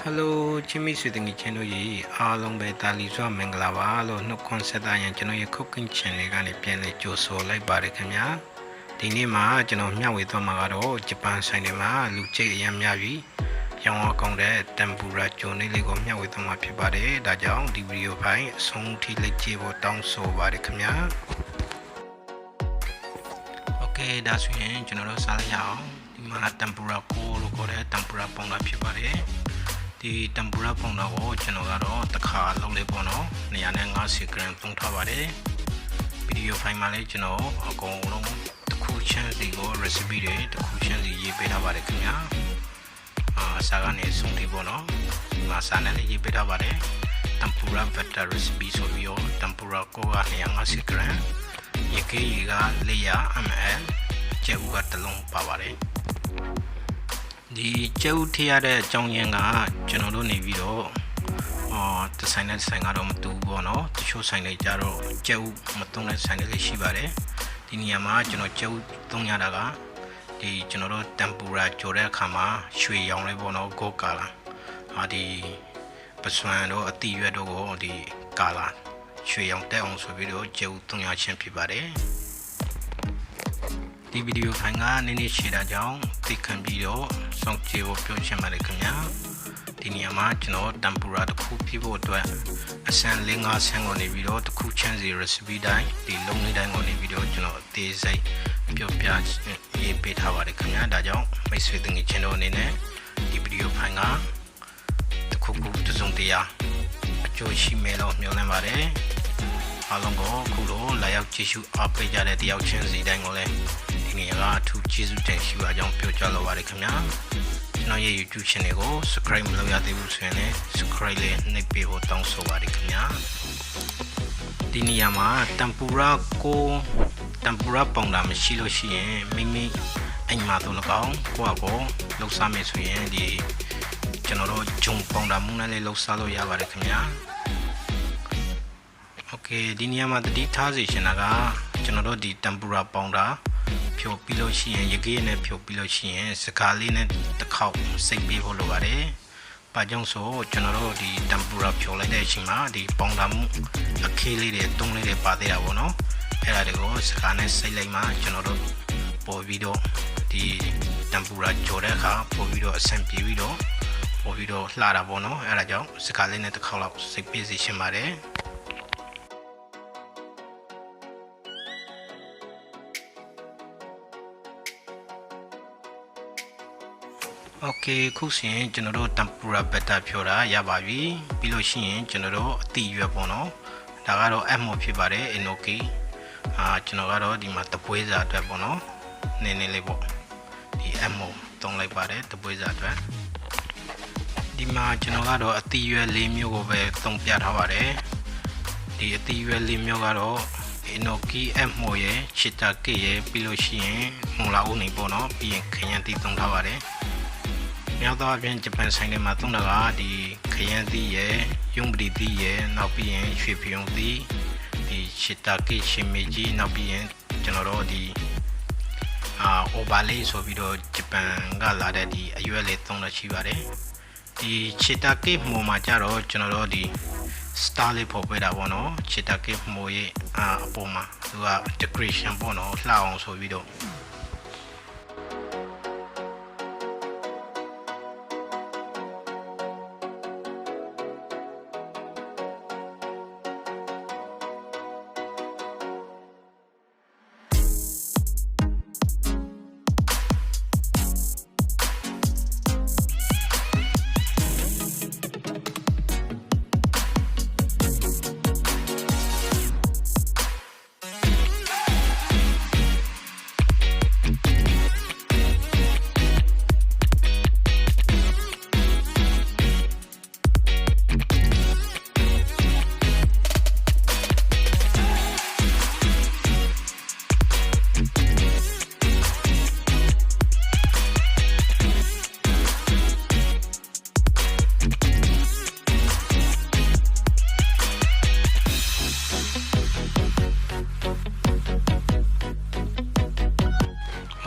Hello, Jimmy Sweeting channel ye, along by Taliswa Mangalava, no concert I and Jano cooking channel and a piano juice or like Baricamia. The Nima, Jano Mia with Omagaro, Japan Cinema, Luce Yamyavi, Yang Conde, Tempura, Johnny Legomia with Omapi Bade, Dajang, the video pie, Song T. Lechivo down so Baricamia. Okay, that's when General Salayao, the Tempura cool, Tempura Ponga Pibare. The tempura ponga go general the car lonely bono, Niananga secret punctavare. Video finally, you know, a go long the cushion the go recipe, the cushion the yipeta varecania. Sagan is only bono, Masana yipeta vare, tempura better recipe so yo, tempura coa Nianga secret, Yake yiga, Leia, ML, Jeuga the long pavare. The Joe Tiare Jongyanga, General Navio, or the Sinai Sangarum to Bono, the show Sinai Jaro, Joe Matuna Sinai Shibare, the Niama, General Joe Tonyadaga, the General Tempura Jore Kama, Shui Yong Bono Gokala, the Pasuano, a Tiadogo, the Gala, Shui Yong Teon video, Joe Tonya Champibare. The video hanga nini shira jang tikan video song chewo pyeongchang mare khamya diniyama chano tempura takhu phibo twat asan linga sang on video takhu chansi recipe dai di long ni dai on video chano te sai pyo pya ye pe tha bare khamya da jaung mai swee tingi channel ane ne di video hanga takhu ku tsong tia acho shi me lo myeong lan bare along go kulo la yauk chi shu a pe ja de tayauk chin si dai ngo le Nira to Jisu Tensu, I don't feel Jalo Varicana. Now, YouTube channel, subscribe Loya de Busene, subscribe Nepi or Down so Varicana. Diniyama, Tempura Ko, Tempura Ponga, Mishilo Shien, Mimi, and Matolacao, Quago, Losame Suyen, the General Jung Ponga Munale Losalo Yavaricana. Okay, Diniyama the details is General di Tempura Ponga. Pure Pilochi and Yagin and Pure Pilochi and Sakalin and the cow, sick people over there. Pajonso, General, the Tempura Pure Shima, the Pongam, a Kili, the Tongue, the Padeavono, Eradigo, Sakanes, Selema, General, Povido, the Tempura Joreca, Povido, Sempi Vido, Povido, Lara Bono, Erajo, Sakalin at the cow, sick busy Shimare. Okay, cuisine general tempura beta pura yabavi, Piloshin general tea bono, Dagaro emo pibare enoki, Generaro di matapueza bono, Nene lebo, the emo, don't like bare, the boys at Dima Generaro a tea limio over Tom Piatavare, the tea limio enoki emoye, chitake, Piloshin, Mula unibono, being Kenyanti Tongavare. Now that Japan Cinema Tonga, the Kayanti, Yungri, now being Shipion, the Shitaki Shimiji, now being General, the Obale, so video Japan Gala, the Ayuele Tonga Shivare, the Chitaki Momajaro, General, the Starly Popeda Bono, Chitaki Moye, Poma, who are the Christian Bono, Laon, so video.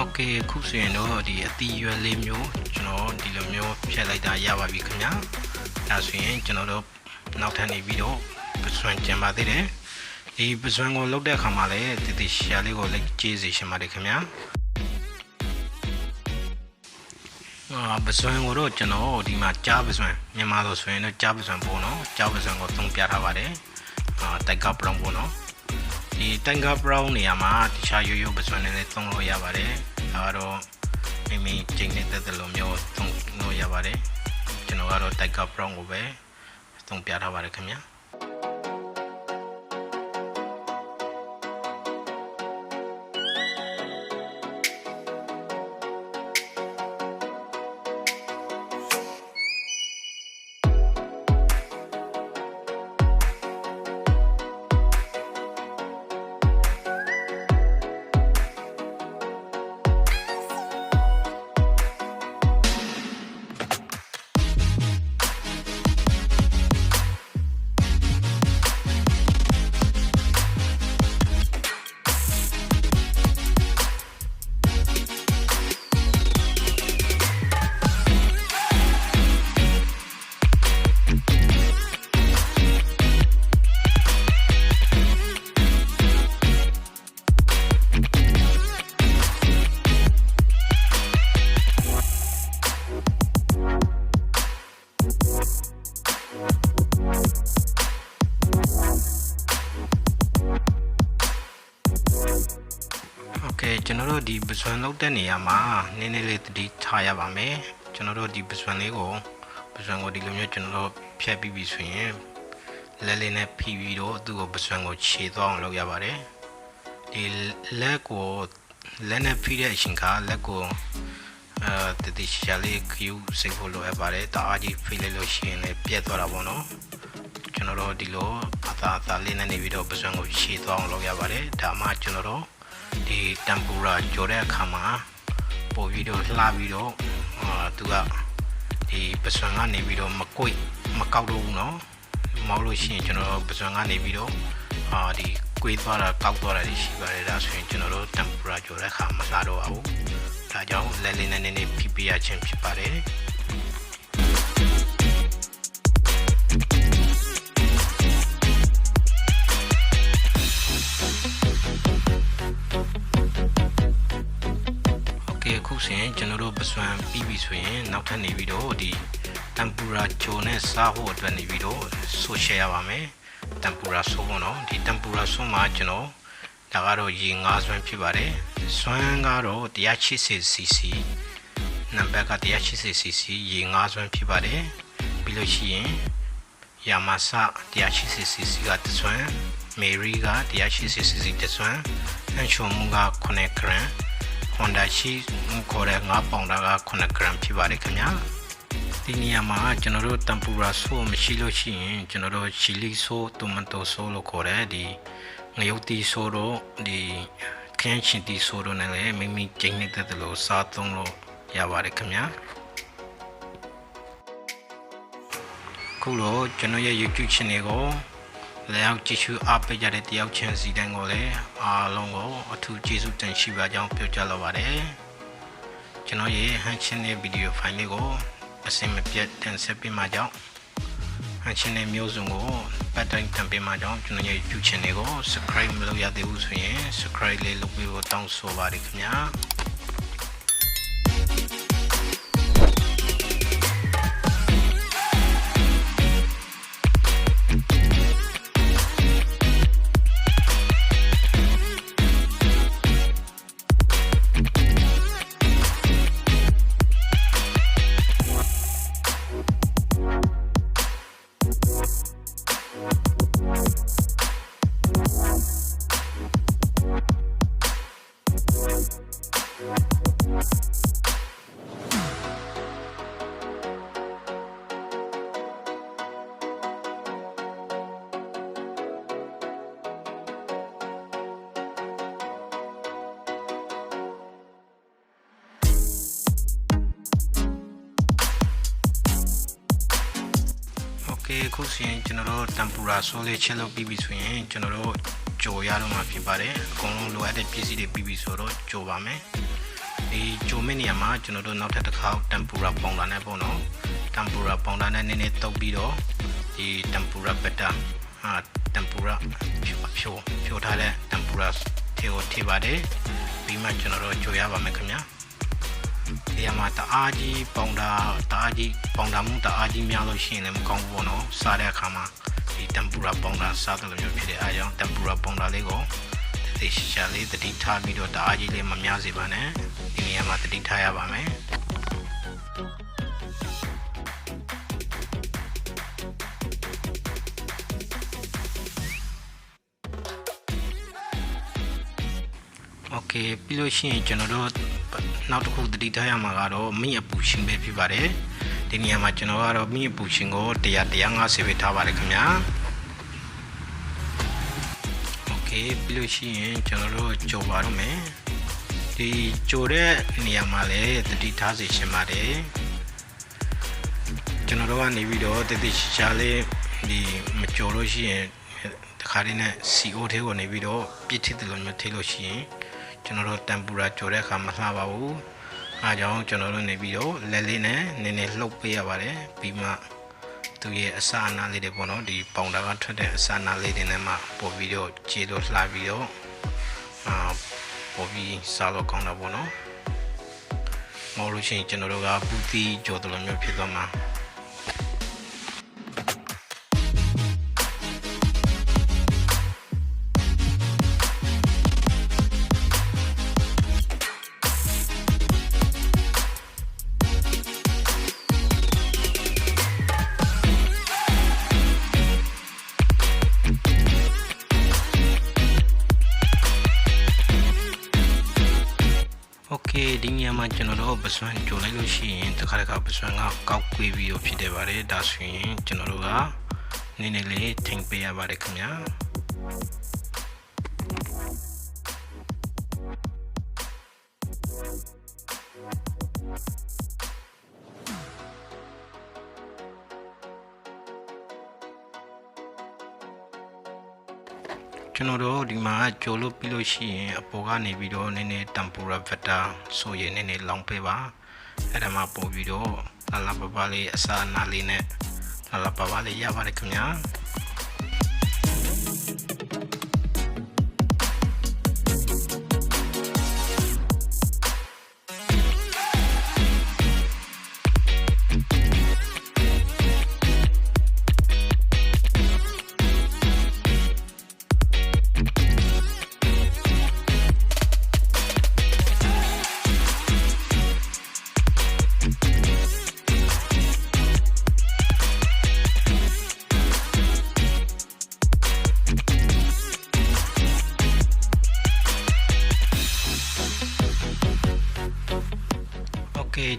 Okay, cuisine, the tea you limio, you know, the lumio, like that, Yava Vicana. ဒါဆိုရင်ကျွန်တော်တို့နောက်ထပ်နေပြီးတော့ပစွမ်းကျန်ပါသေးတယ်ဒီပစွမ်းကိုလုပ်တဲ့အခါမှာလည်းတည်တည်ရှာလေးကိုလက်ကျေးစီရှင်ပါတယ်ခင်ဗျာပစွမ်းကိုတော့ကျွန်တော်ဒီမှာကြားပစွမ်းမြန်မာလိုဆိုရင်တော့ကြားပစွမ်းပေါ့နော်ကြားပစွမ်းကိုသုံးပြထားပါတယ်တိုက်ကဘရောင်းပေါ့နော်ဒီတိုက်ကဘရောင်းနေရာမှာတခြားရိုးရိုးပစွမ်းနဲ့လည်းသုံးလို့ရပါတယ်ဒါကတော့မိကျင်းနေတဲ့လိုမျိုးသုံးလို့ရပါတယ်ကျွန်တော်ကတော့တိုက်ကဘရောင်းကိုပဲသုံးပြထားပါတယ်ခင်ဗျာကျွန်တော်တို့ဒီပစွမ်းလုပ်တဲ့နေရာမှာနည်းနည်းလေးတတိထားရပါမယ်ကျွန်တော်တို့ဒီပစွမ်းလေးကိုဒီလိုမျိုးကျွန်တော်တို့ဖြတ်ပြီးပြီဆိုရင်လက်လေးနဲ့ဖိပြီးတော့သူ့ကိုပစွမ်းကိုခြေသွားအောင်လုပ်ရပါတယ်ဒီလက်နဲ့ဖိတဲ့အချိန်ကလက်ကိုတတိရှာလေးခယူစိတ်ဖို့လိုအပ်ပါတယ်တအားကြီးဖိလိုက်လို့ရှိရင်လည်းပြတ်သွားတာပေါ့နော်ကျွန်တော်တို့ဒီလိုအသာလေးနဲ့နေပြီးတော့ပစွမ်းကိုခြေသွားအောင်လုပ်ရပါတယ်ဒါမှကျွန်တော်တို့ဒီတမ်ပူရာကြော်တဲ့အခါမှာပို့ပြီးတော့လှပြီးတော့သူကဒီပစွမ်းကနေပြီးတော့မကောက်တော့ဘူးเนาะမဟုတ်လို့ရှိရင်ကျွန်တော်ပစွမ်းကနေပြီးတော့ဒီကွေးသွားတာကောက်သွားတာရှိပါတယ်ဒါဆိုရင်ကျွန်တော်တို့တမ်ပူရာကြော်တဲ့အခါမလှတော့ဘူးဒါကြောင့်လက်လေးနဲ့နည်းနည်းဖိပေးရခြင်းဖြစ်ပါတယ်ကျွန်တော်တို့ပစွမ်းပြီးပြီဆိုရင်နောက်ထပ်နေပြီးတော့ဒီတမ်ပူရာချိုနဲ့စားဖို့အတွက်နေပြီးတော့ဆိုရှယ်ရပါမယ်တမ်ပူရာဆိုပေါ့နော်ဒီတမ်ပူရာဆိုမှာကျွန်တော်ဒါကတော့ရေငါးစွမ်းဖြစ်ပါတယ်စွမ်းကတော့ 180cc နံပါတ်က 180cc ရေငါးစွမ်းဖြစ်ပါတယ်ပြီးလို့ရှိရင်ယာမဆာ 180cc ကတစ်စွမ်းမေရီက 180cc တစ်စွမ်းအန်ချုံမူက9 g Honda ရှိခေါ်တဲ့9ပေါင်တာက9 g ဖြစ်ပါတယ်ခင်ဗျာဒီနေရာမှာကျွန်တော်တို့တမ်ပူရာဆိုးမရှိလို့ရှိရင်ကျွန်တော်တို့ချီလီဆိုးတိုမတိုဆိုးလို့ခေါ်တဲ့ဒီငရုတ်တီဆိုးတို့ဒီခင်းချင်တီဆိုးတို့နဲ့လည်းမိကျင်းနေတဲ့လို့စားသုံးလို့ရပါတယ်ခင်ဗျာခုလို့ကျွန်တော်ရဲ့ YouTube channel ကိုလည်းကြည့်ရှုအားပေးကြတဲ့တယောက်ချင်းစီတိုင်းကိုလည်းအားလုံးကိုအထူးကျေးဇူးတင်ရှိပါကြောင်းပြောကြားလိုပါတယ်ကျွန်တော်ရဲ့ဟန်ချင်းတဲ့ဗီဒီယိုဖိုင်လေးကိုအစင်မပြတ်တင်ဆက်ပေးမှာကြောင်းဟန်ချင်းတဲ့မျိုးစုံကိုပတ်တိုင်းတင်ပေးမှာကြောင်းကျွန်တော်ရဲ့ YouTube channel ကို subscribe မလုပ်ရသေးဘူးဆိုရင် subscribe လေးလုပ်ပြီးတော့တောင်းဆိုပါရခင်ဗျာခုဆိုရင်ကျွန်တော်တို့တမ်ပူရာဆိုးလေးချက်လုပ်ပြီးပြီဆိုရင်ကျွန်တော်တို့ကြော်ရတော့မှာဖြစ်ပါတယ်အကုန်လုံးလိုအပ်တဲ့ပစ္စည်းတွေပြီးပြီဆိုတော့ကြော်ပါမယ်ဒီကြော်မယ့်နေရာမှာကျွန်တော်တို့နောက်ထပ်တစ်ခါတမ်ပူရာပေါင်လာနေပေါ့နော် tempura ပေါင်တာနဲ့နည်းနည်းတုပ်ပြီးတော့ဒီ tempura batter tempura ဖြိုထားတဲ့ tempura ထဲကိုထည့်ပါတယ်ပြီးမှကျွန်တော်တို့ကြိုရပါမယ်ခင်ဗျာဒီမှာတအားကြီးပေါင်တာမှုတအားကြီးများလို့ရှိရင်လည်းမကောင်းဘူးပေါ့နော်စားတဲ့အခါမှာဒီ tempura ပေါင်တာစားတယ်လို့မျိုးဖြစ်တယ်အားကြောင့် tempura ပေါင်တာလေးကိုသိရှာလေးတတိထားပြီးတော့တအားကြီးလေးမများစေပါနဲ့ဒီနေရာမှာတတိထားရပါမယ်โอเคပြီးလို့ရှိရင်ကျွန်တော်တို့နောက်တစ်ခုတတိထားရမှာကတော့မိအပူရှင်ပဲဖြစ်ပါတယ်ဒီနေရာမှာကျွန်တော်ကတော့မိအပူရှင်ကို150ပဲထားပါတယ်ခင်ဗျာโอเคပြီးလို့ရှိရင်ကျွန်တော်တို့ကြော်ပါတော့မယ်ဒီကြော်တဲ့နေရာမှာလည်းတတိထားစီရှင်ပါတယ်ကျွန်တော်တို့ကနေပြီးတော့တတိရှာလေးဒီမကြော်လို့ရှိရင်တခါတည်းနဲ့ CO ထဲကိုနေပြီးတော့ပြစ်ထစ်တယ်လို့မျိုးထိလို့ရှိရင်ကျွန်တော်တို့ tempura ကြော်တဲ့အခါမလှပါဘူးအားကြောင့်ကျွန်တော်တို့နေပြီးတော့လက်လေးနဲ့နည်းနည်းလှုပ်ပေးရပါတယ်ပြီးမှသူရဲ့အစအနာလေးတွေပေါ့နော်ဒီပေါင်တာကထွက်တဲ့အစအနာလေးတွေနဲ့မှပို့ပြီးတော့ခြေလို့လှပြီးတော့ပို့ပြီးစားလို့ကောင်းတာပေါ့နော်မဟုတ်လို့ရှိရင်ကျွန်တော်တို့ကပူသီးကြော်တယ်လို့မျိုးဖြစ်သွားမှာโอเคဒီနေရာမှာကျွန်တော်တို့ပစွမ်းကြိုလိုက်လို့ရှိရင်တခါတခါပစွမ်းကကောက်ကွေးပြီးတော့ဖြစ်တယ်ပါတယ်ဒါဆိုရင်ကျွန်တော်တို့ကနည်းနည်းလေးထိမ့်ပေးရပါတယ်ခင်ဗျာကျွန်တော်တို့ဒီမှာကြိုလို့ပြီးလို့ရှိရင်အပေါ်ကနေပြီးတော့နည်းနည်း tempura batter ဆိုရင်နည်းနည်းလောင်းပေးပါအဲ့ဒါမှပို့ပြီးတော့လာပပလေးအစားအနာလေးနဲ့လာပပလေးရပါတယ်ခင်ဗျာ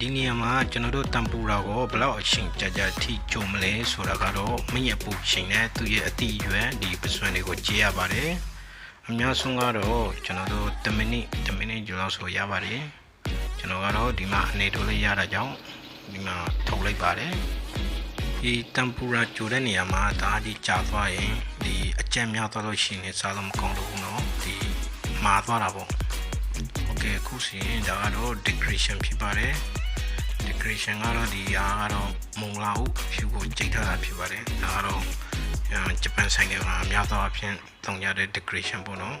ဒီနေရာမှာကျွန်တော်တို့ tempura ကိုဘယ်လောက်အချိန်ကြာထိကြုံမလဲဆိုတာကတော့မင်းရဲ့ပူချိန်နဲ့သူ့ရဲ့အတိအရွယ်ဒီပစွမ်းတွေကိုကြည့်ရပါတယ်အများဆုံးကတော့ကျွန်တော်တို့10မိနစ်ကျော်လောက်ဆိုရပါတယ်ကျွန်တော်ကတော့ဒီမှာအနေထိုးလေးရတာကြောင့်ဒီမှာထုတ်လိုက်ပါတယ်ဒီ tempura ကြိုတဲ့နေရာမှာဒါအကြီးကြာသွားရင်ဒီအကျက်များသွားလို့ရှိရင်စားလို့မကောင်းတော့ဘူးเนาะဒီမာသွားတာပေါ့โอเคခုစီရင်ဒါကတော့ decoration ဖြစ်ပါတယ်decoration ကတော့ဒီအားကတော့မုံလာဦးဖြူကိုကြိတ်ထားတာဖြစ်ပါတယ်ဒါကတော့ဂျပန်ဆိုင်တွေမှာအများသောအားဖြင့်သုံးကြတဲ့ decoration ပေါ့နော်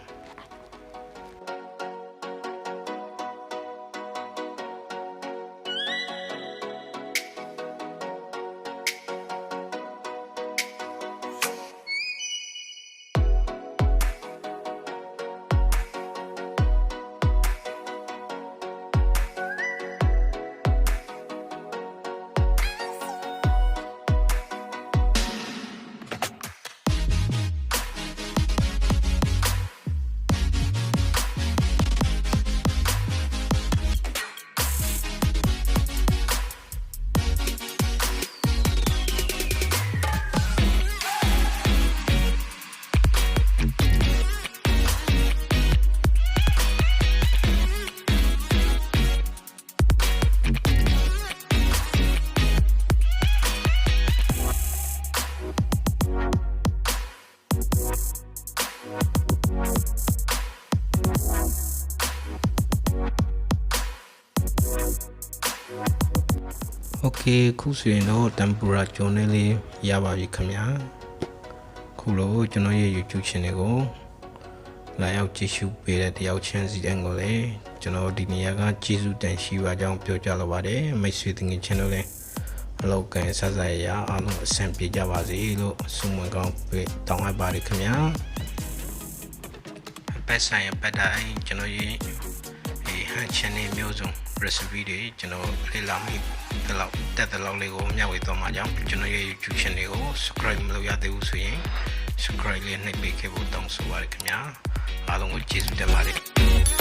ခုဆိုရင်တော့ tempura ကျွန်းလေးရပါပြီခင်ဗျာခုလို့ကျွန်တော်ရဲ့ YouTube channel ကိုလာရောက်ကြည့်ရှုပေးတဲ့တယောက်ချင်းစီတိုင်းကိုလည်းကျွန်တော်ဒီနေရာကကျေးဇူးတင်ရှိပါကြောင်းပြောကြလိုပါတယ်မိတ်ဆွေတငယ် channel လည်းအလောက်ကန်ဆက်ဆက်ရအားလုံးအဆင်ပြေကြပါစေလို့ဆုမွန်ကောင်းပေးတောင်းအပ်ပါတယ်ခင်ဗျာပတ်ဆိုင်ရပတ်တိုင်းကျွန်တော်ရဲ့ဒီဟန် channel မျိုးစုံ recipe တွေကျွန်တော်လေ့လာမိဒီလောက်တက်တဲ့လောက်လေးကိုမျှဝေသွားမှာကြောင့်ကျွန်တော်ရဲ့ YouTube channel ကို subscribe မလုပ်ရသေးဘူးဆိုရင် subscribe လေးနှိပ်ပေးခဲ့ဖို့တောင်းဆိုပါရခင်ဗျာအားလုံးကိုကျေးဇူးတင်ပါတယ်